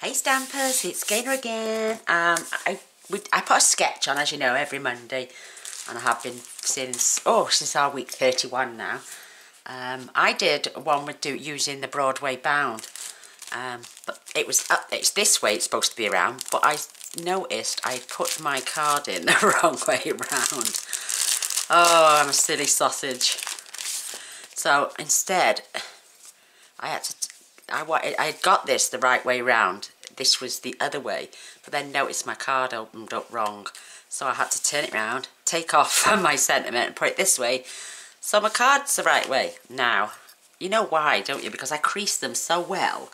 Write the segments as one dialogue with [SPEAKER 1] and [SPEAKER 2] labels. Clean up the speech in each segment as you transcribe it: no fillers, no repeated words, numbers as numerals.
[SPEAKER 1] Hey Stampers, it's Gaynor again. I put a sketch on, as you know, every Monday, and I have been since our week 31 now. I did one with using the Broadway bound, but it's this way it's supposed to be around, but I noticed I put my card in the wrong way around. Oh, I'm a silly sausage. So instead, I had got this the right way round. This was the other way, but then noticed my card opened up wrong. So I had to turn it round, take off my sentiment and put it this way. So my card's the right way. Now, you know why, don't you? Because I creased them so well,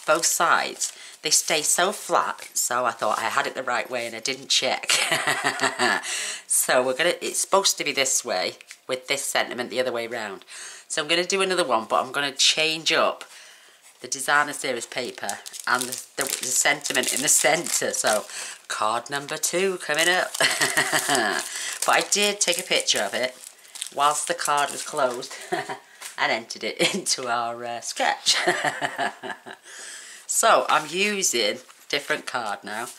[SPEAKER 1] both sides. They stay so flat, so I thought I had it the right way and I didn't check. So it's supposed to be this way, with this sentiment the other way round. So I'm going to do another one, but I'm going to change up the designer series paper and the sentiment in the centre. So card number 2 coming up. But I did take a picture of it whilst the card was closed and entered it into our sketch. So I'm using different card now.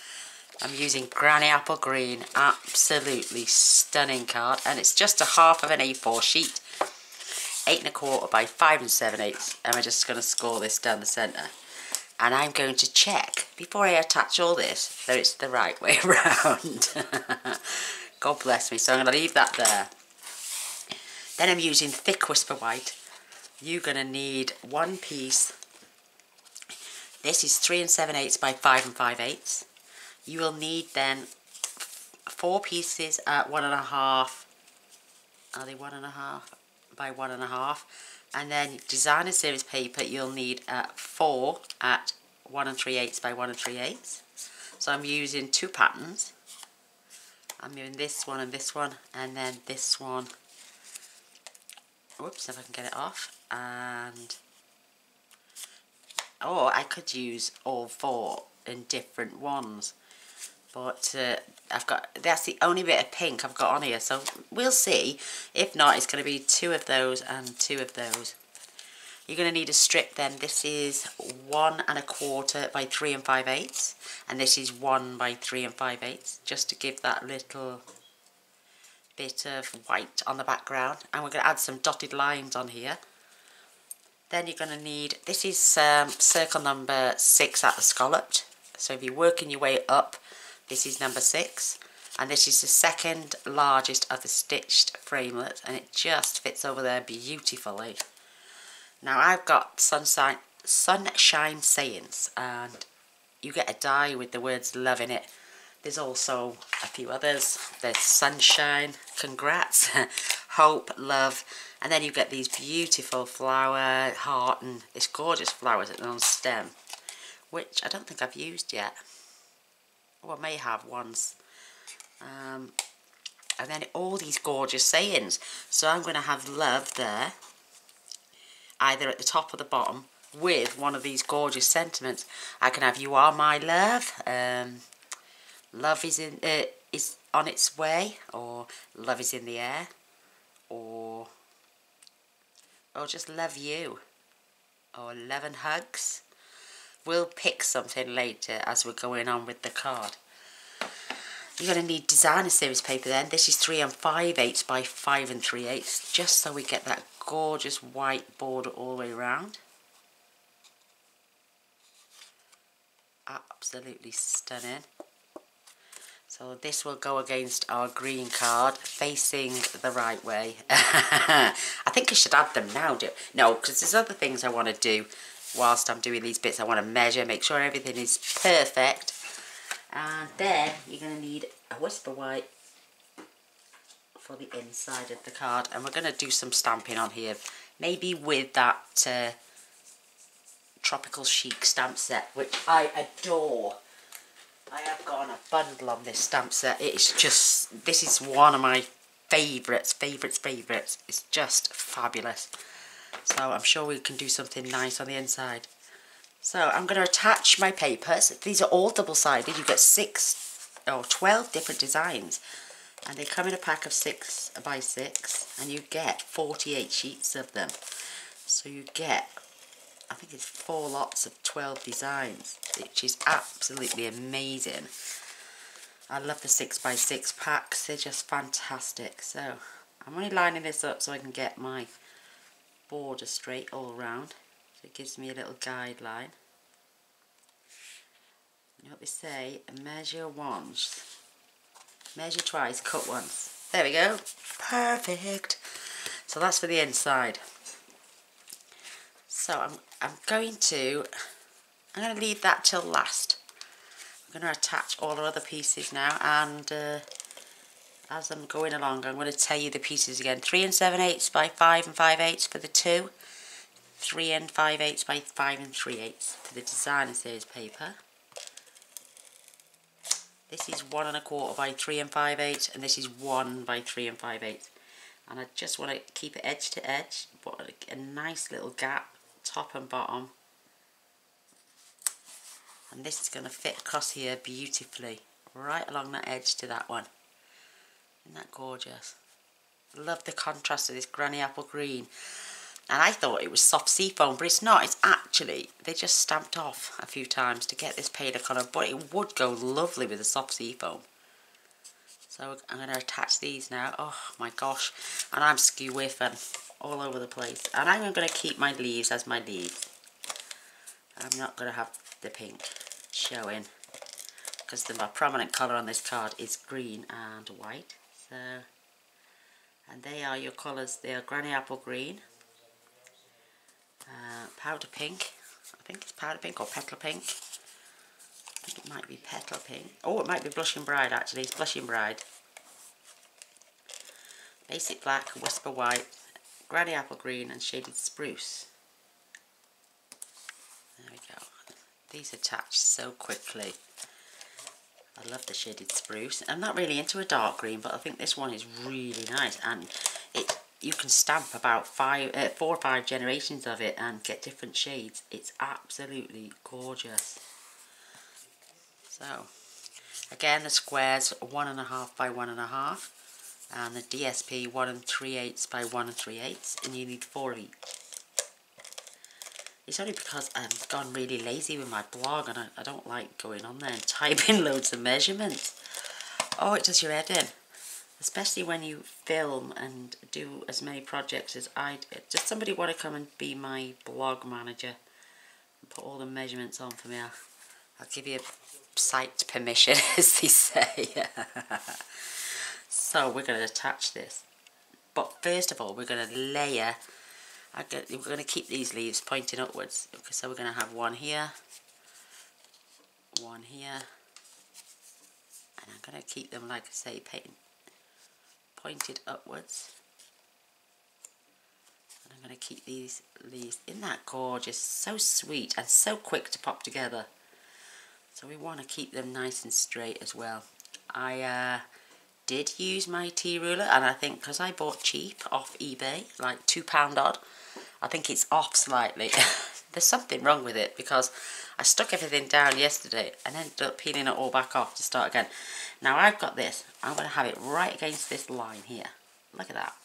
[SPEAKER 1] I'm using Granny Apple Green, absolutely stunning card, and it's just a half of an A4 sheet. 8 1/4 by 5 7/8, and we're just going to score this down the centre. And I'm going to check, before I attach all this, that it's the right way around. God bless me. So I'm going to leave that there. Then I'm using thick Whisper White. You're going to need one piece. This is 3 7/8 by 5 5/8. You will need then 4 pieces at 1.5. Are they 1.5? By 1.5, and then designer series paper you'll need 4 at 1 3/8 by 1 3/8. So I'm using 2 patterns. I'm using this one, and then this one. Whoops, if I can get it off. And I could use all 4 in different ones, but that's the only bit of pink I've got on here, so we'll see. If not, it's going to be 2 of those and 2 of those. You're going to need a strip then. This is 1 1/4 by 3 5/8, and this is 1 by 3 5/8, just to give that little bit of white on the background. And we're going to add some dotted lines on here. Then you're going to need, this is circle number 6 at the scalloped, so if you're working your way up, this is number 6, and this is the second largest of the stitched framelit, and it just fits over there beautifully. Now I've got Sunshine Sayings, and you get a die with the words love in it. There's also a few others. There's Sunshine, Congrats, Hope, Love, and then you get these beautiful flower, heart, and this gorgeous flowers on stem, which I don't think I've used yet. Well, I may have once. And then all these gorgeous sayings. So I'm going to have love there, either at the top or the bottom, with one of these gorgeous sentiments. I can have you are my love, love is on its way, or love is in the air, or just love you, or love and hugs. We'll pick something later as we're going on with the card. You're going to need designer series paper then. This is 3 5/8 by 5 3/8, just so we get that gorgeous white border all the way around. Absolutely stunning. So this will go against our green card, facing the right way. I think I should add them now, no, because there's other things I want to do. Whilst I'm doing these bits, I want to measure, make sure everything is perfect. And then you're going to need a Whisper White for the inside of the card. And we're going to do some stamping on here, maybe with that Tropical Chic stamp set, which I adore. I have got a bundle on this stamp set. This is one of my favourites. It's just fabulous. So I'm sure we can do something nice on the inside. So I'm going to attach my papers. These are all double-sided. You get 12 different designs. And they come in a pack of 6 by 6. And you get 48 sheets of them. So you get I think it's 4 lots of 12 designs, which is absolutely amazing. I love the 6x6 packs, they're just fantastic. So I'm only lining this up so I can get my border straight all around. So it gives me a little guideline. You know what they say, measure once, measure twice, cut once. There we go, perfect. So that's for the inside. So I'm going to leave that till last. I'm going to attach all the other pieces now, and as I'm going along I'm going to tell you the pieces again. 3 7/8 by 5 5/8 for the 2, 3 5/8 by 5 3/8 for the designer series paper. This is 1 1/4 by 3 5/8, and this is 1 by 3 5/8. And I just want to keep it edge to edge, but a nice little gap, top and bottom. And this is going to fit across here beautifully, right along that edge to that one. Isn't that gorgeous? Love the contrast of this granny apple green. And I thought it was soft seafoam, but it's not. It's actually, they just stamped off a few times to get this paler colour, but it would go lovely with the soft seafoam. So I'm going to attach these now. Oh my gosh. And I'm skew whiffing all over the place. And I'm going to keep my leaves as my leaves. I'm not going to have the pink showing, because the more prominent colour on this card is green and white. So, and they are your colours. They are granny apple green, powder pink. I think it's powder pink or petal pink. I think it might be petal pink. Oh, it might be blushing bride actually. It's blushing bride. Basic black, whisper white, granny apple green, and shaded spruce. There we go. These attach so quickly. I love the shaded spruce. I'm not really into a dark green, but I think this one is really nice, and you can stamp about 4 or 5 generations of it and get different shades. It's absolutely gorgeous. So again, the squares 1 1/2 by 1 1/2, and the DSP 1 3/8 by 1 3/8, and you need 4 of each. It's only because I've gone really lazy with my blog, and I don't like going on there and typing loads of measurements. Oh, it does your head in. Especially when you film and do as many projects as I do. Does somebody want to come and be my blog manager and put all the measurements on for me? I'll give you site permission, as they say. So we're going to attach this. But first of all, we're going to layer. We're going to keep these leaves pointing upwards. So we're going to have one here, and I'm going to keep them, like I say, pointed upwards. And I'm going to keep these leaves. Isn't that gorgeous? So sweet and so quick to pop together. So we want to keep them nice and straight as well. I did use my tea ruler, and I think because I bought cheap off eBay, like £2 odd, I think it's off slightly. There's something wrong with it, because I stuck everything down yesterday and ended up peeling it all back off to start again. Now I've got this. I'm going to have it right against this line here. Look at that.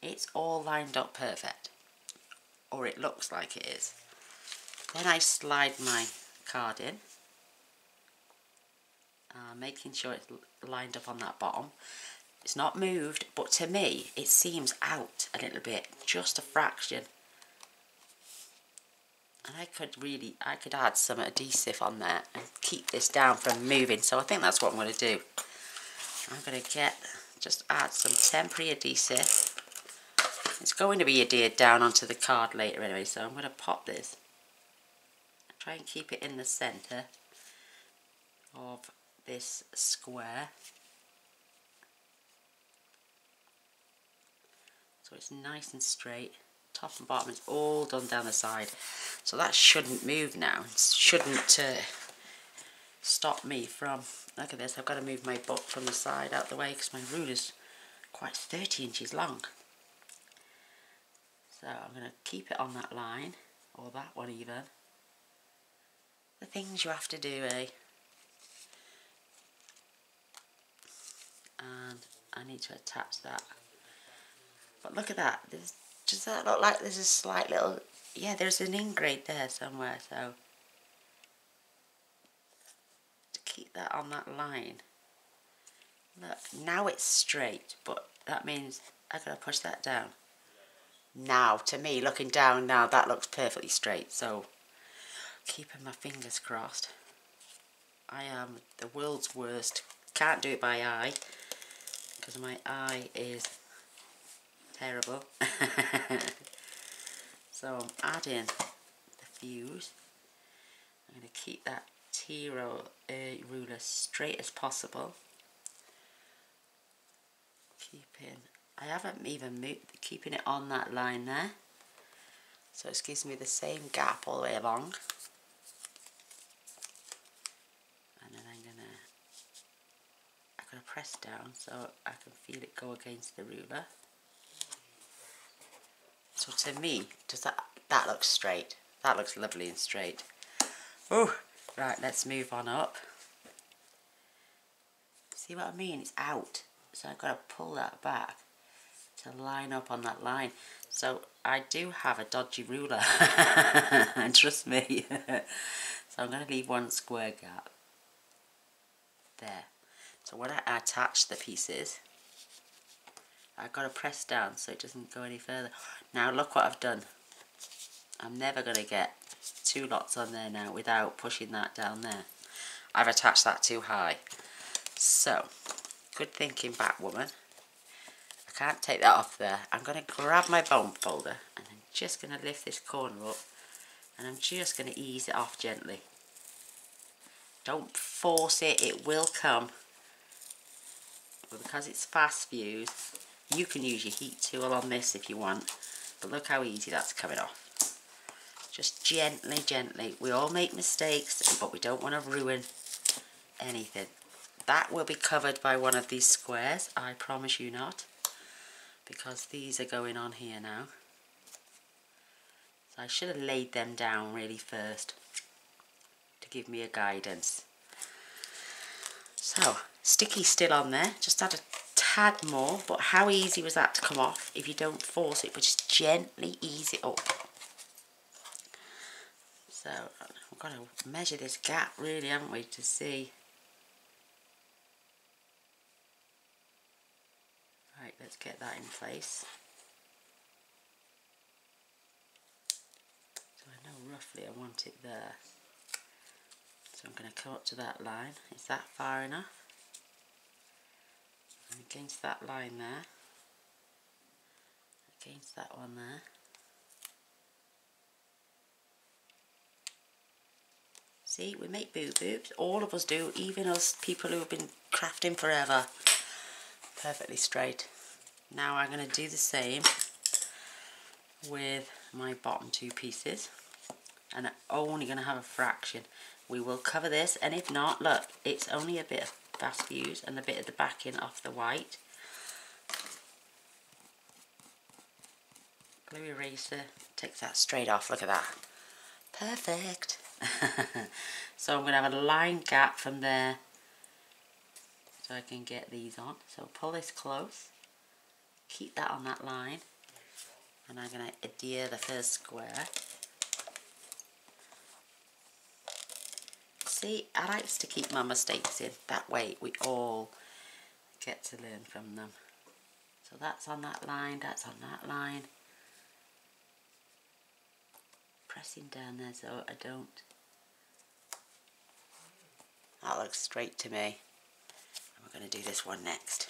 [SPEAKER 1] It's all lined up perfect. Or it looks like it is. Then I slide my card in. Making sure it's lined up on that bottom. It's not moved, but to me it seems out a little bit, just a fraction. And I could add some adhesive on there and keep this down from moving. So I think that's what I'm going to do. I'm going to just add some temporary adhesive. It's going to be adhered down onto the card later anyway, so I'm going to pop this. Try and keep it in the centre of this square. So it's nice and straight. Top and bottom is all done down the side. So that shouldn't move now. It shouldn't stop me from... Look at this, I've got to move my book from the side out the way because my ruler's quite 30 inches long. So I'm going to keep it on that line, or that one even. The things you have to do, eh? And I need to attach that. But look at that, Does that look like there's a slight little... Yeah, there's an ingrate there somewhere, so... To keep that on that line. Look, now it's straight, but that means I've got to push that down. Now, to me, looking down now, that looks perfectly straight, so... Keeping my fingers crossed. I am the world's worst. Can't do it by eye, because my eye is terrible. So I'm adding the fuse. I'm going to keep that ruler straight as possible. I haven't even moved, keeping it on that line there. So it gives me the same gap all the way along. And then I'm gonna press down so I can feel it go against the ruler. So to me, does that looks straight. That looks lovely and straight. Oh, right, let's move on up. See what I mean? It's out. So I've got to pull that back to line up on that line. So I do have a dodgy ruler. Trust me. So I'm going to leave one square gap. There. So when I attach the pieces, I've got to press down so it doesn't go any further. Now look what I've done. I'm never going to get two lots on there now without pushing that down there. I've attached that too high. So, good thinking back, woman. I can't take that off there. I'm going to grab my bone folder and I'm just going to lift this corner up and I'm just going to ease it off gently. Don't force it, it will come. But because it's fast fuse, you can use your heat tool on this if you want. But look how easy that's coming off. Just gently, gently. We all make mistakes, but we don't want to ruin anything. That will be covered by one of these squares, I promise you not. Because these are going on here now. So I should have laid them down really first to give me a guidance. So, sticky still on there. Just add a tad more, but how easy was that to come off if you don't force it, but just gently ease it up. So, we've got to measure this gap really, haven't we, to see. Right, let's get that in place. So I know roughly I want it there. So I'm going to come up to that line. Is that far enough? And against that line there. Against that one there. See, we make boo-boos. All of us do, even us people who have been crafting forever. Perfectly straight. Now I'm going to do the same with my bottom two pieces. And I'm only going to have a fraction. We will cover this, and if not, look, it's only a bit of fast fuse and a bit of the backing off the white. Glue eraser takes that straight off, look at that. Perfect. So I'm going to have a line gap from there so I can get these on. So pull this close, keep that on that line, and I'm going to adhere the first square. See, I like to keep my mistakes in, that way we all get to learn from them. So that's on that line, that's on that line. Pressing down there so I don't. That looks straight to me. And we're going to do this one next.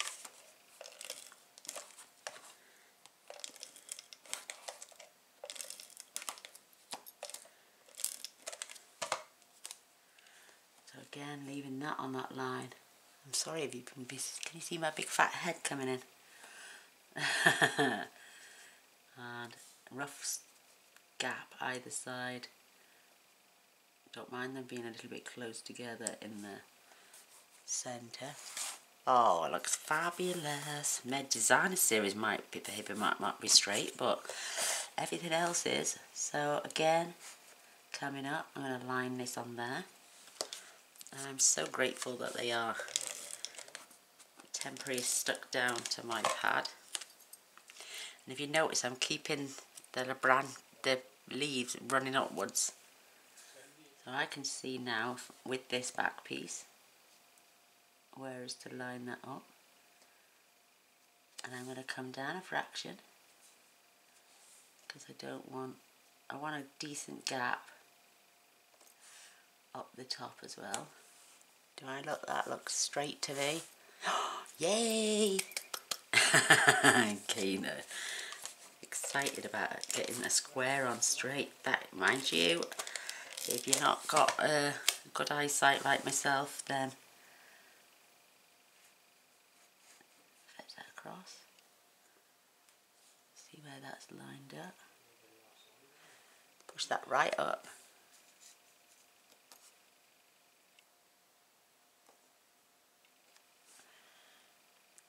[SPEAKER 1] So again, leaving that on that line. I'm sorry if you can you see my big fat head coming in? And rough gap either side. Don't mind them being a little bit close together in the centre. Oh, it looks fabulous. My designer series might be, the hip might be straight, but everything else is. So again, coming up, I'm going to line this on there. And I'm so grateful that they are temporarily stuck down to my pad. And if you notice, I'm keeping the leaves running upwards. So I can see now with this back piece where is to line that up. And I'm going to come down a fraction because I want a decent gap up the top as well. Do I look, that looks straight to me? Yay! Keener. Excited about getting a square on straight. That, mind you, if you've not got good eyesight like myself, then fetch that across. See where that's lined up. Push that right up.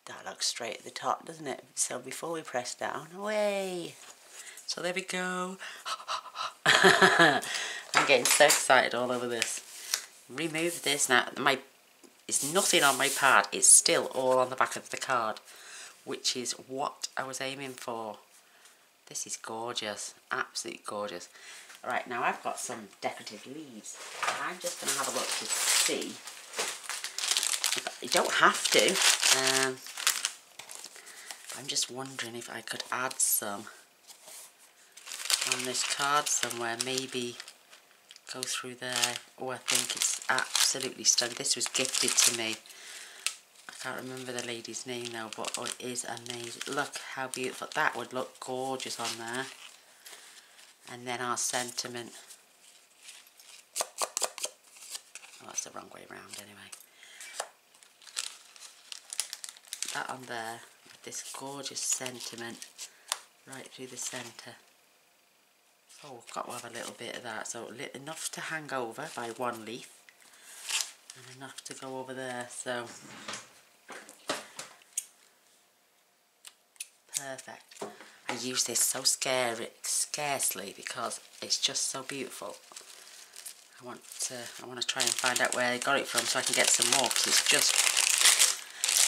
[SPEAKER 1] That looks straight at the top, doesn't it? So before we press down, away. So there we go. I'm getting so excited all over this. Remove this now. It's nothing on my pad. It's still all on the back of the card, which is what I was aiming for. This is gorgeous. Absolutely gorgeous. Alright, now I've got some decorative leaves. I'm just going to have a look to see. You don't have to. I'm just wondering if I could add some on this card somewhere, maybe go through there. Oh, I think it's absolutely stunning. This was gifted to me. I can't remember the lady's name now, but oh, it is amazing. Look how beautiful. That would look gorgeous on there. And then our sentiment. Oh, that's the wrong way around anyway. That on there. This gorgeous sentiment right through the centre. Oh, we've got to have a little bit of that. So enough to hang over by one leaf and enough to go over there. So perfect. I use this so scarcely because it's just so beautiful. I want to try and find out where I got it from so I can get some more, because it's just.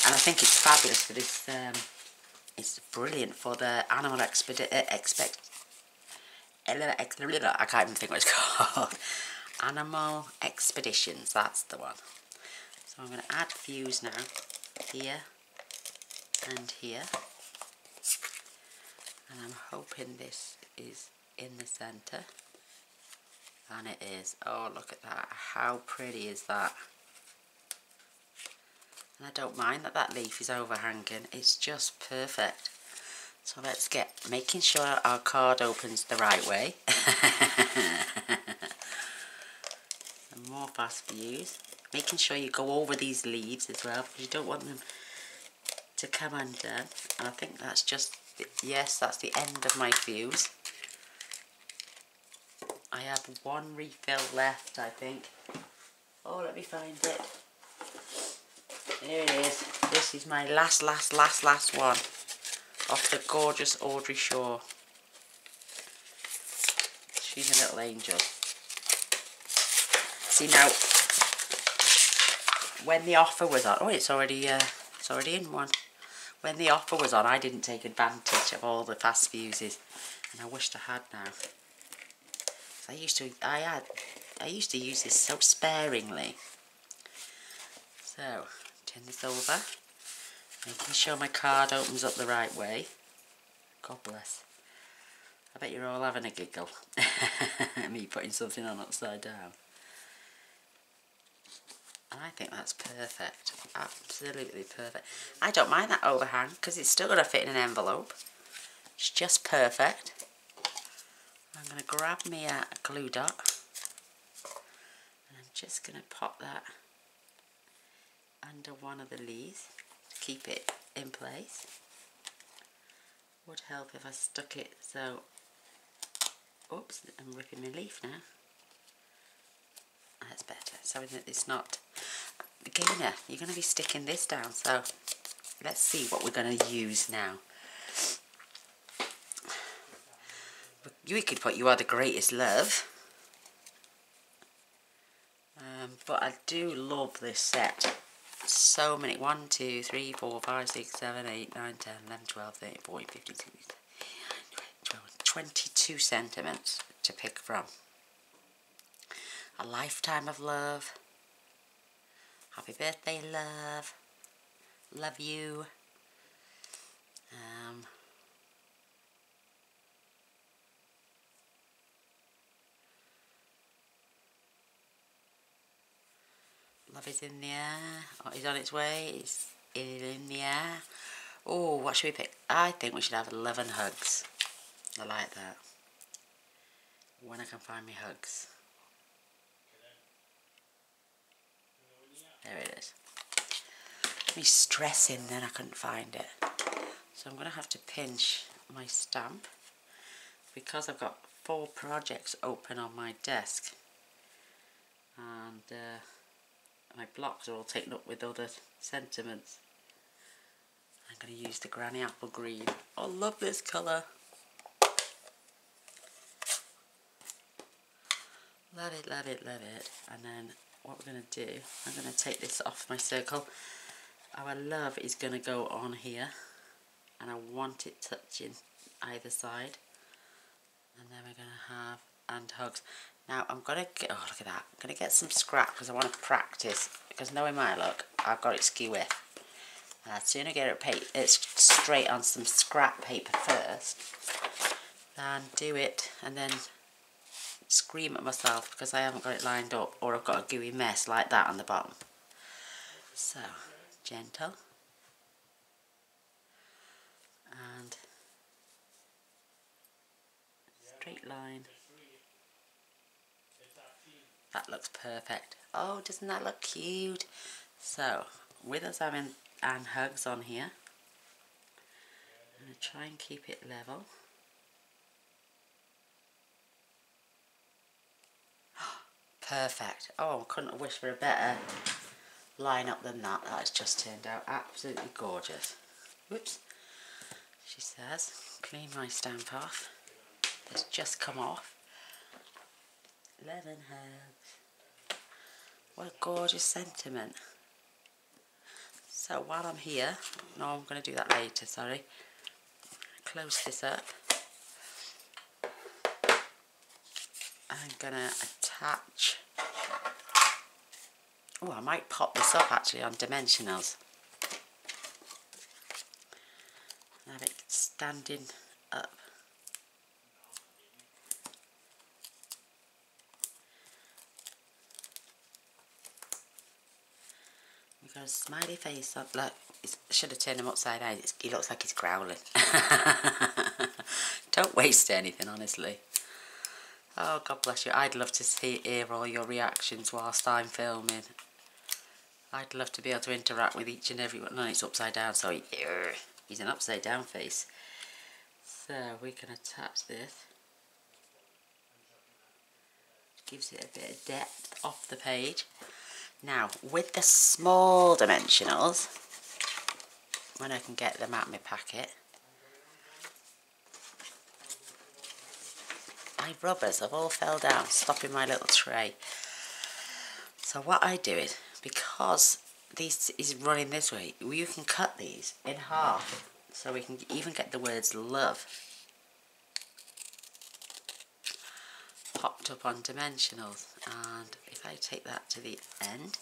[SPEAKER 1] And I think it's fabulous for this, it's brilliant for the animal I can't even think what it's called. Animal expeditions, that's the one. So I'm going to add fuse now, here and here. And I'm hoping this is in the centre. And it is. Oh, look at that. How pretty is that? And I don't mind that that leaf is overhanging. It's just perfect. So let's get making sure our card opens the right way. And more fast views. Making sure you go over these leaves as well, because you don't want them to come undone. And I think that's just, yes, that's the end of my fuse. I have one refill left, I think. Oh, let me find it. There it is. This is my last one off the gorgeous Audrey Shaw. She's a little angel. See now, when the offer was on, oh, it's already in one. When the offer was on, I didn't take advantage of all the fast fuses, and I wished I had now. I used to use this so sparingly. So, turn this over, making sure my card opens up the right way. God bless. I bet you're all having a giggle. Me putting something on upside down. And I think that's perfect. Absolutely perfect. I don't mind that overhang because it's still going to fit in an envelope. It's just perfect. I'm going to grab me a glue dot. And I'm just going to pop that under one of the leaves to keep it in place. Would help if I stuck it so. Oops, I'm ripping my leaf now. That's better. So that it's not. Again, you're going to be sticking this down. So let's see what we're going to use now. You could put "You Are the Greatest Love." But I do love this set. So many. 1, 2, 3, 4, 5, 6, 7, 8, 9, 10, 11, 12, 13, 14, 15, 16. 22 sentiments to pick from. A lifetime of love. Happy birthday, love. Love you. Love is in the air. Oh, he's on its way. It's in the air. Oh, what should we pick? I think we should have 11 hugs. I like that. When I can find me hugs. There it is. Me stressing, then I couldn't find it. So I'm going to have to pinch my stamp because I've got 4 projects open on my desk. And my blocks are all taken up with other sentiments. I'm going to use the Granny Apple Green. Oh, I love this colour. Love it, love it, love it. And then what we're going to do, I'm going to take this off my circle. Our love is going to go on here. And I want it touching either side. And then we're going to have and hugs. Now I'm going to get, oh look at that, I'm going to get some scrap because I want to practice, because knowing my luck, I've got it skew with. And I'd sooner get it straight on some scrap paper first than do it and then scream at myself because I haven't got it lined up, or I've got a gooey mess like that on the bottom. So, gentle. And straight line. That looks perfect. Oh, doesn't that look cute? So, with us having and hugs on here, I'm going to try and keep it level. Perfect. Oh, I couldn't wish for a better line-up than that. That has just turned out absolutely gorgeous. Whoops. She says, clean my stamp off. It's just come off. 11 hugs. What a gorgeous sentiment. So while I'm here, no, I'm going to do that later, sorry. Close this up. I'm going to attach. Oh, I might pop this up actually on dimensionals. Have it standing up. We've got a smiley face on. Look, I should have turned him upside down. He looks like he's growling. Don't waste anything, honestly. Oh, God bless you. I'd love to hear all your reactions whilst I'm filming. I'd love to be able to interact with each and every one. No, it's upside down, so he's an upside down face. So we can attach this. Gives it a bit of depth off the page. Now, with the small dimensionals, when I can get them out of my packet, my rubbers have all fell down, stopping my little tray. So what I do is, because this is running this way, you can cut these in half, so we can even get the words love popped up on dimensionals. And if I take that to the end,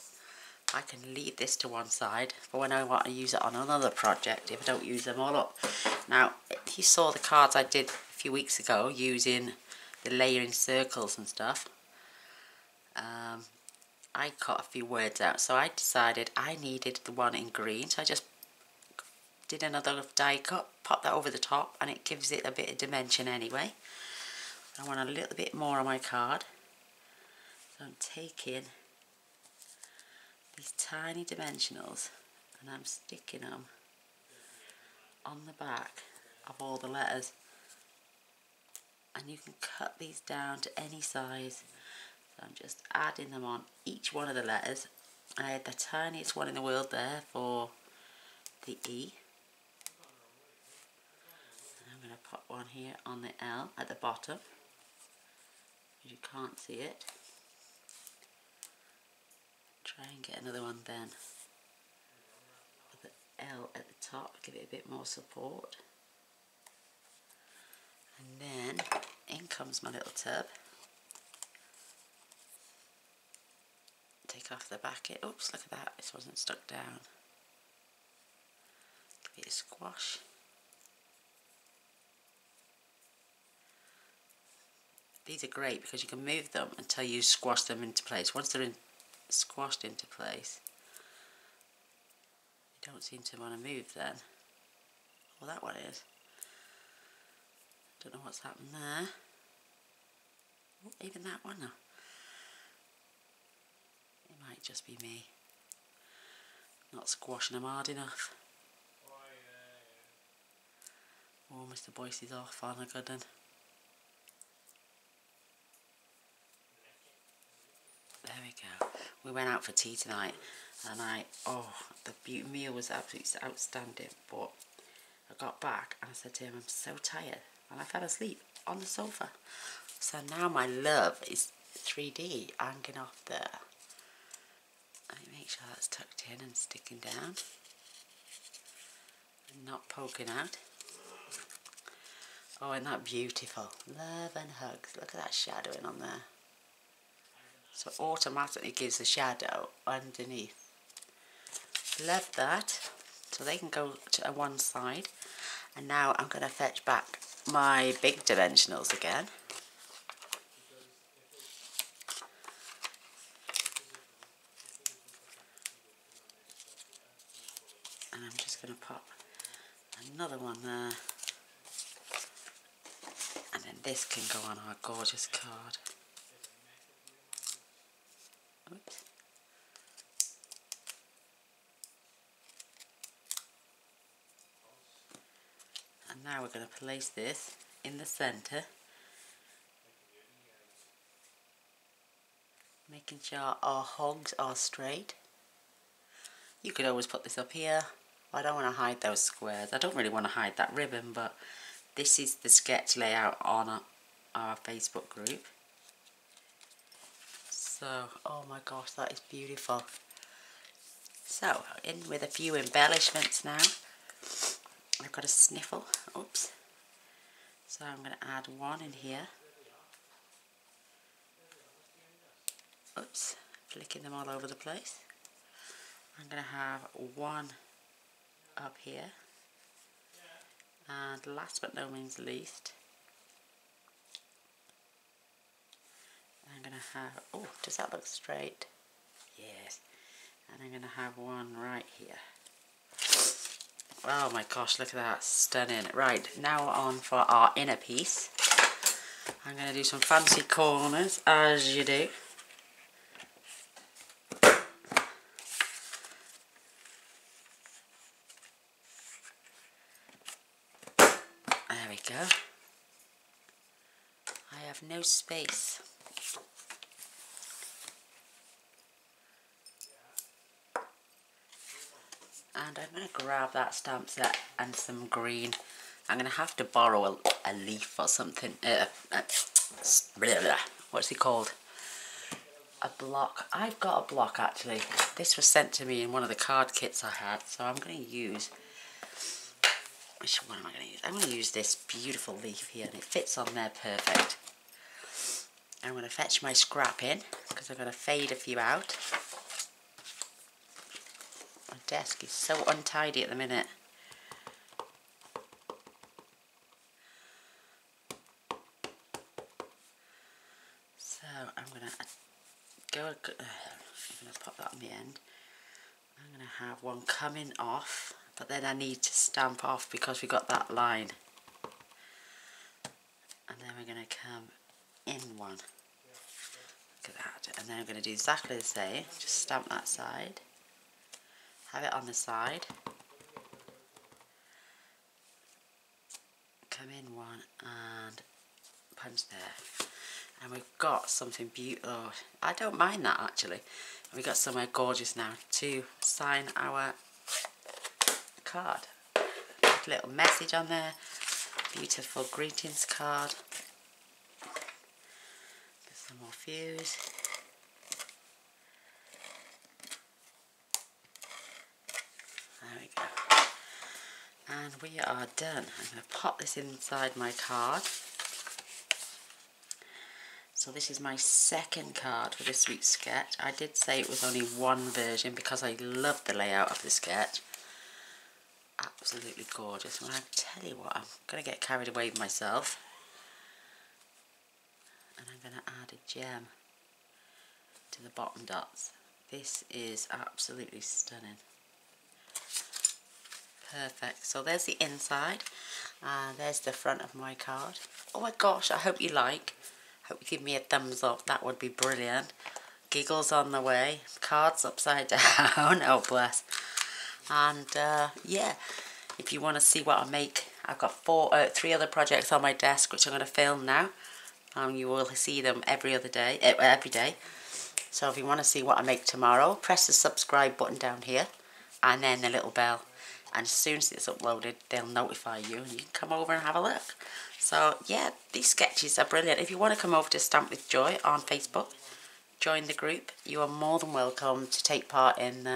[SPEAKER 1] I can leave this to one side for when I want to use it on another project, if I don't use them all up. Now, if you saw the cards I did a few weeks ago using the layering circles and stuff, I cut a few words out, so I decided I needed the one in green, so I just did another die cut, pop that over the top, and it gives it a bit of dimension anyway. I want a little bit more on my card, so I'm taking these tiny dimensionals and I'm sticking them on the back of all the letters, and you can cut these down to any size. So I'm just adding them on each one of the letters. I had the tiniest one in the world there for the E. And I'm going to put one here on the L at the bottom. You can't see it. Try and get another one then. Put the L at the top, give it a bit more support. And then in comes my little tub. Take off the back. Oops, look at that. This wasn't stuck down. Give it a squash. These are great because you can move them until you squash them into place. Once they're squashed into place, you don't seem to want to move then. Well, that one is. Don't know what's happened there. Oh, even that one. No. It might just be me not squashing them hard enough. Oh, Mr. Boyce is off on a good one. There we go. We went out for tea tonight, and the meal was absolutely outstanding. But I got back and I said to him, I'm so tired, and I fell asleep on the sofa. So now my love is 3D hanging off there. Let me make sure that's tucked in and sticking down and not poking out. Oh, isn't that beautiful? Love and hugs. Look at that shadowing on there. So it automatically gives the shadow underneath. Love that. So they can go to one side. And now I'm going to fetch back my big dimensionals again. And I'm just going to pop another one there. And then this can go on our gorgeous card. Oops. And now we're going to place this in the centre, making sure our hogs are straight. You could always put this up here. I don't want to hide those squares. I don't really want to hide that ribbon, but this is the sketch layout on our Facebook group. So, oh my gosh, that is beautiful. So, in with a few embellishments now. I've got a sniffle. Oops. So I'm going to add one in here. Oops. Flicking them all over the place. I'm going to have one up here. And last but no means least, I'm going to have, oh, does that look straight? Yes. And I'm going to have one right here. Oh my gosh, look at that, stunning. Right, now on for our inner piece. I'm going to do some fancy corners, as you do. There we go. I have no space. And I'm going to grab that stamp set and some green. I'm going to have to borrow a leaf or something. What's it called? A block. I've got a block actually. This was sent to me in one of the card kits I had. So I'm going to use... Which one am I going to use? I'm going to use this beautiful leaf here. And it fits on there perfect. I'm going to fetch my scrap in because I'm going to fade a few out. My desk is so untidy at the minute. So I'm going to pop that on the end. I'm going to have one coming off, but then I need to stamp off because we got that line. And then we're going to come in one. Look at that. And then I'm going to do exactly the same. Just stamp that side. Have it on the side. Come in one and punch there. And we've got something beautiful. Oh, I don't mind that actually. And we've got somewhere gorgeous now to sign our card. A little message on there. Beautiful greetings card. Get some more fuse. There we go. And we are done. I'm going to pop this inside my card. So this is my second card for this week's sketch. I did say it was only one version because I love the layout of the sketch. Absolutely gorgeous. And I tell you what, I'm going to get carried away with myself. And I'm going to add a gem to the bottom dots. This is absolutely stunning. Perfect. So there's the inside. There's the front of my card. Oh my gosh, I hope you like. Hope you give me a thumbs up. That would be brilliant. Giggles on the way. Cards upside down. Oh bless. And yeah, if you want to see what I make, I've got 3 other projects on my desk which I'm going to film now. You will see them every day. So if you want to see what I make tomorrow, press the subscribe button down here and then the little bell. And as soon as it's uploaded, they'll notify you and you can come over and have a look. So yeah, these sketches are brilliant. If you want to come over to Stamp with Joy on Facebook, join the group. You are more than welcome to take part in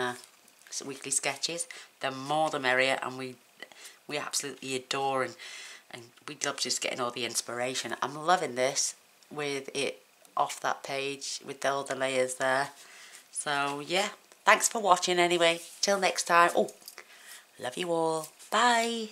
[SPEAKER 1] weekly sketches. The more the merrier, and we absolutely adore and we love just getting all the inspiration. I'm loving this with it off that page with all the layers there. So yeah, thanks for watching anyway. Till next time. Oh, love you all. Bye.